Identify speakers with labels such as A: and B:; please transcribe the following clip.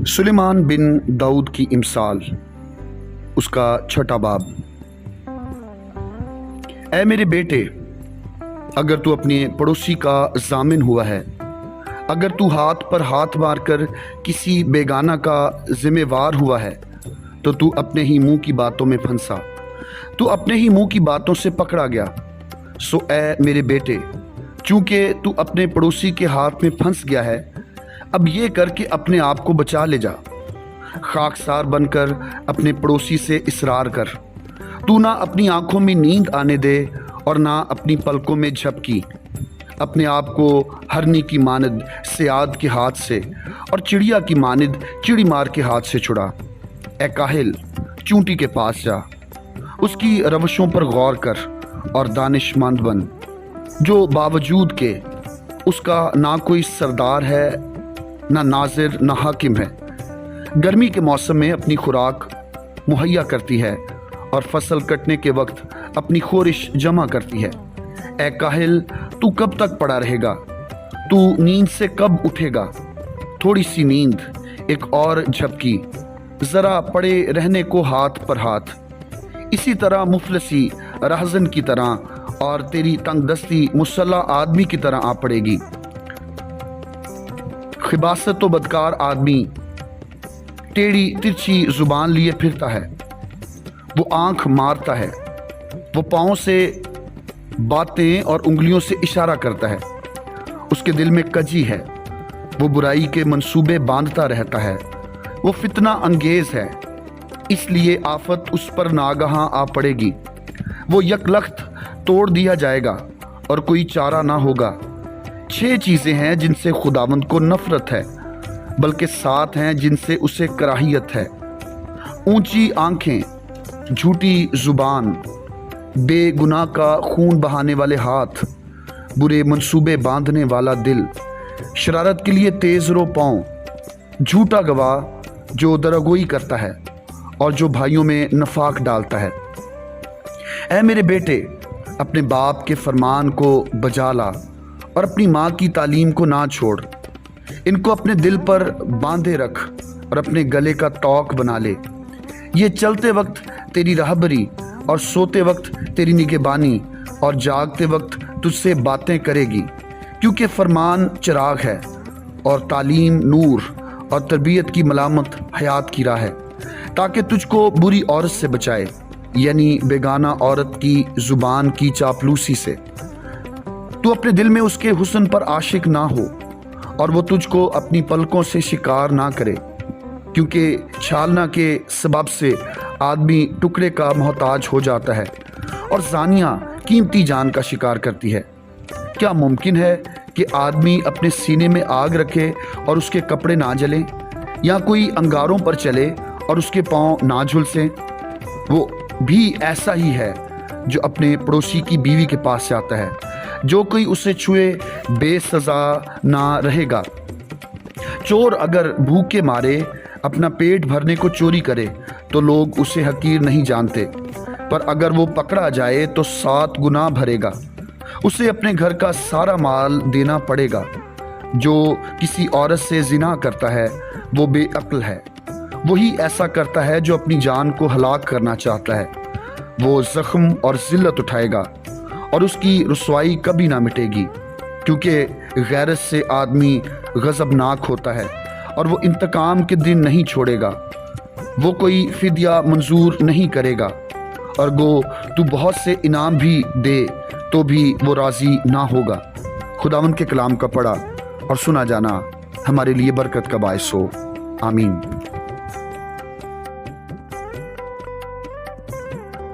A: سلیمان بن داؤد کی امثال، اس کا 6واں باب۔ اے میرے بیٹے، اگر تو اپنے پڑوسی کا ضامن ہوا ہے، اگر تو ہاتھ پر ہاتھ مار کر کسی بیگانہ کا ذمہ وار ہوا ہے، تو اپنے ہی منہ کی باتوں میں پھنسا، تو اپنے ہی منہ کی باتوں سے پکڑا گیا۔ سو اے میرے بیٹے، چونکہ تو اپنے پڑوسی کے ہاتھ میں پھنس گیا ہے، اب یہ کر کے اپنے آپ کو بچا لے جا۔ خاکسار بن کر اپنے پڑوسی سے اصرار کر۔ تو نہ اپنی آنکھوں میں نیند آنے دے اور نہ اپنی پلکوں میں جھپکی۔ اپنے آپ کو ہرنی کی مانند صیاد کے ہاتھ سے اور چڑیا کی مانند چڑی مار کے ہاتھ سے چھڑا۔ اے کاہل، چونٹی کے پاس جا، اس کی روشوں پر غور کر اور دانش مند بن، جو باوجود کہ اس کا نہ کوئی سردار ہے، نہ ناظر، نہ حاکم ہے، گرمی کے موسم میں اپنی خوراک مہیا کرتی ہے اور فصل کٹنے کے وقت اپنی خورش جمع کرتی ہے۔ اے کاہل، تو کب تک پڑا رہے گا؟ تو نیند سے کب اٹھے گا؟ تھوڑی سی نیند، ایک اور جھپکی، ذرا پڑے رہنے کو ہاتھ پر ہاتھ۔ اسی طرح مفلسی راہزن کی طرح اور تیری تنگ دستی مسلح آدمی کی طرح آ پڑے گی۔ خباثت و بدکار آدمی ٹیڑھی ترچھی زبان لیے پھرتا ہے، وہ آنکھ مارتا ہے، وہ پاؤں سے باتیں اور انگلیوں سے اشارہ کرتا ہے، اس کے دل میں کجی ہے، وہ برائی کے منصوبے باندھتا رہتا ہے، وہ فتنہ انگیز ہے، اس لیے آفت اس پر ناگہاں آ پڑے گی۔ وہ یکلخت توڑ دیا جائے گا اور کوئی چارہ نہ ہوگا۔ 6 چیزیں ہیں جن سے خداوند کو نفرت ہے، بلکہ 7 ہیں جن سے اسے کراہیت ہے: اونچی آنکھیں، جھوٹی زبان، بے گناہ کا خون بہانے والے ہاتھ، برے منصوبے باندھنے والا دل، شرارت کے لیے تیز رو پاؤں، جھوٹا گواہ جو درگوئی کرتا ہے اور جو بھائیوں میں نفاق ڈالتا ہے۔ اے میرے بیٹے، اپنے باپ کے فرمان کو بجا لا اور اپنی ماں کی تعلیم کو نہ چھوڑ۔ ان کو اپنے دل پر باندھے رکھ اور اپنے گلے کا توق بنا لے۔ یہ چلتے وقت تیری رہبری اور سوتے وقت تیری نگہبانی اور جاگتے وقت تجھ سے باتیں کرے گی، کیونکہ فرمان چراغ ہے اور تعلیم نور اور تربیت کی ملامت حیات کی راہ ہے، تاکہ تجھ کو بری عورت سے بچائے، یعنی بیگانہ عورت کی زبان کی چاپلوسی سے۔ تو اپنے دل میں اس کے حسن پر عاشق نہ ہو اور وہ تجھ کو اپنی پلکوں سے شکار نہ کرے، کیونکہ چھالنا کے سبب سے آدمی ٹکڑے کا محتاج ہو جاتا ہے اور زانیہ قیمتی جان کا شکار کرتی ہے۔ کیا ممکن ہے کہ آدمی اپنے سینے میں آگ رکھے اور اس کے کپڑے نہ جلیں، یا کوئی انگاروں پر چلے اور اس کے پاؤں نہ جھلسیں؟ وہ بھی ایسا ہی ہے جو اپنے پڑوسی کی بیوی کے پاس جاتا ہے، جو کوئی اسے چھوئے بے سزا نہ رہے گا۔ چور اگر بھوک کے مارے اپنا پیٹ بھرنے کو چوری کرے تو لوگ اسے حقیر نہیں جانتے، پر اگر وہ پکڑا جائے تو 7 گنا بھرے گا۔ اسے اپنے گھر کا سارا مال دینا پڑے گا۔ جو کسی عورت سے زنا کرتا ہے وہ بے عقل ہے، وہی ایسا کرتا ہے جو اپنی جان کو ہلاک کرنا چاہتا ہے۔ وہ زخم اور ذلت اٹھائے گا اور اس کی رسوائی کبھی نہ مٹے گی، کیونکہ غیرت سے آدمی غضبناک ہوتا ہے اور وہ انتقام کے دن نہیں چھوڑے گا۔ وہ کوئی فدیہ منظور نہیں کرے گا، اور گو تو بہت سے انعام بھی دے تو بھی وہ راضی نہ ہوگا۔ خداوند کے کلام کا پڑھا اور سنا جانا ہمارے لیے برکت کا باعث ہو، آمین۔